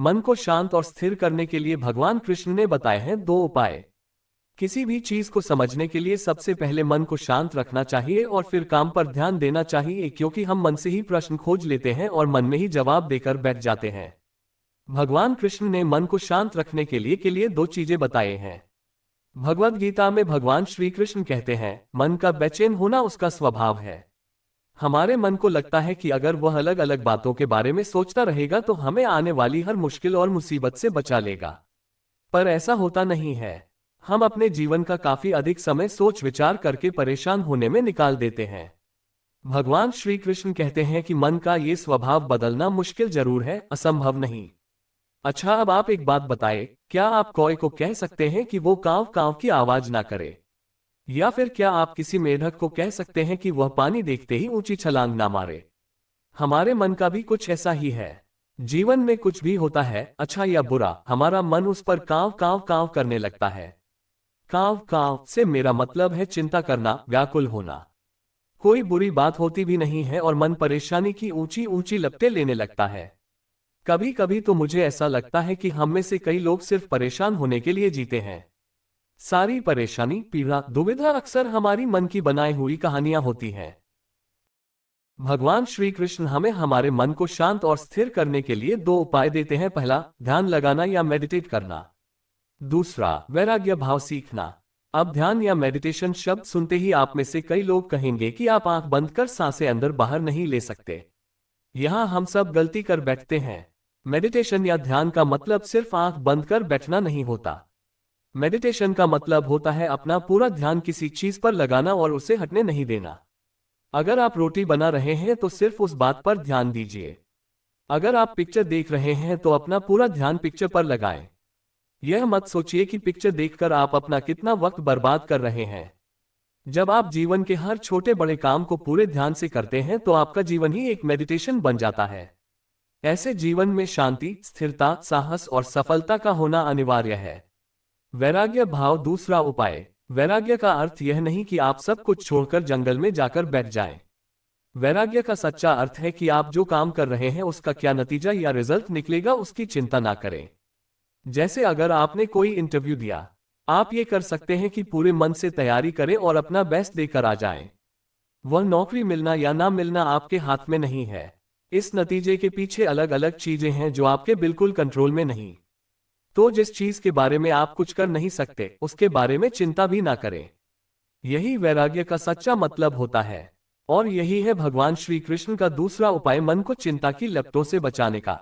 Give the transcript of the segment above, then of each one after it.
मन को शांत और स्थिर करने के लिए भगवान कृष्ण ने बताए हैं दो उपाय। किसी भी चीज को समझने के लिए सबसे पहले मन को शांत रखना चाहिए और फिर काम पर ध्यान देना चाहिए, क्योंकि हम मन से ही प्रश्न खोज लेते हैं और मन में ही जवाब देकर बैठ जाते हैं। भगवान कृष्ण ने मन को शांत रखने के लिए दो चीजें बताए हैं। भगवद गीता में भगवान श्री कृष्ण कहते हैं, मन का बेचैन होना उसका स्वभाव है। हमारे मन को लगता है कि अगर वह अलग अलग बातों के बारे में सोचता रहेगा तो हमें आने वाली हर मुश्किल और मुसीबत से बचा लेगा। पर ऐसा होता नहीं है। हम अपने जीवन का काफी अधिक समय सोच विचार करके परेशान होने में निकाल देते हैं। भगवान श्री कृष्ण कहते हैं कि मन का ये स्वभाव बदलना मुश्किल जरूर है, असंभव नहीं। अच्छा, अब आप एक बात बताएं, क्या आप कौए को कह सकते हैं कि वो कांव कांव की आवाज ना करे? या फिर क्या आप किसी मेढक को कह सकते हैं कि वह पानी देखते ही ऊंची छलांग ना मारे? हमारे मन का भी कुछ ऐसा ही है। जीवन में कुछ भी होता है, अच्छा या बुरा, हमारा मन उस पर कांव कांव कांव करने लगता है। कांव कांव से मेरा मतलब है चिंता करना, व्याकुल होना। कोई बुरी बात होती भी नहीं है और मन परेशानी की ऊंची ऊंची लपटें लेने लगता है। कभी कभी तो मुझे ऐसा लगता है कि हम में से कई लोग सिर्फ परेशान होने के लिए जीते हैं। सारी परेशानी, पीड़ा, दुविधा अक्सर हमारी मन की बनाई हुई कहानियां होती हैं। भगवान श्री कृष्ण हमें हमारे मन को शांत और स्थिर करने के लिए दो उपाय देते हैं। पहला, ध्यान लगाना या मेडिटेट करना। दूसरा, वैराग्य भाव सीखना। अब ध्यान या मेडिटेशन शब्द सुनते ही आप में से कई लोग कहेंगे कि आप आंख बंद कर सांसें अंदर बाहर नहीं ले सकते। यहां हम सब गलती कर बैठते हैं। मेडिटेशन या ध्यान का मतलब सिर्फ आंख बंद कर बैठना नहीं होता। मेडिटेशन का मतलब होता है अपना पूरा ध्यान किसी चीज पर लगाना और उसे हटने नहीं देना। अगर आप रोटी बना रहे हैं तो सिर्फ उस बात पर ध्यान दीजिए। अगर आप पिक्चर देख रहे हैं तो अपना पूरा ध्यान पिक्चर पर लगाएं। यह मत सोचिए कि पिक्चर देखकर आप अपना कितना वक्त बर्बाद कर रहे हैं। जब आप जीवन के हर छोटे बड़े काम को पूरे ध्यान से करते हैं तो आपका जीवन ही एक मेडिटेशन बन जाता है। ऐसे जीवन में शांति, स्थिरता, साहस और सफलता का होना अनिवार्य है। वैराग्य भाव दूसरा उपाय। वैराग्य का अर्थ यह नहीं कि आप सब कुछ छोड़कर जंगल में जाकर बैठ जाएं। वैराग्य का सच्चा अर्थ है कि आप जो काम कर रहे हैं उसका क्या नतीजा या रिजल्ट निकलेगा उसकी चिंता ना करें। जैसे अगर आपने कोई इंटरव्यू दिया, आप ये कर सकते हैं कि पूरे मन से तैयारी करें और अपना बेस्ट देकर आ जाएं। वह नौकरी मिलना या ना मिलना आपके हाथ में नहीं है। इस नतीजे के पीछे अलग अलग चीजें हैं जो आपके बिल्कुल कंट्रोल में नहीं। तो जिस चीज के बारे में आप कुछ कर नहीं सकते उसके बारे में चिंता भी ना करें। यही वैराग्य का सच्चा मतलब होता है। और यही है भगवान श्री कृष्ण का दूसरा उपाय, मन को चिंता की लपटों से बचाने का।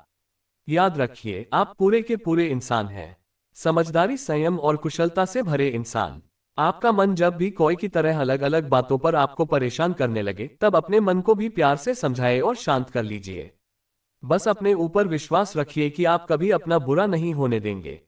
याद रखिए, आप पूरे के पूरे इंसान हैं। समझदारी, संयम और कुशलता से भरे इंसान। आपका मन जब भी कोई की तरह अलग अलग बातों पर आपको परेशान करने लगे तब अपने मन को भी प्यार से समझाए और शांत कर लीजिए। बस अपने ऊपर विश्वास रखिए कि आप कभी अपना बुरा नहीं होने देंगे।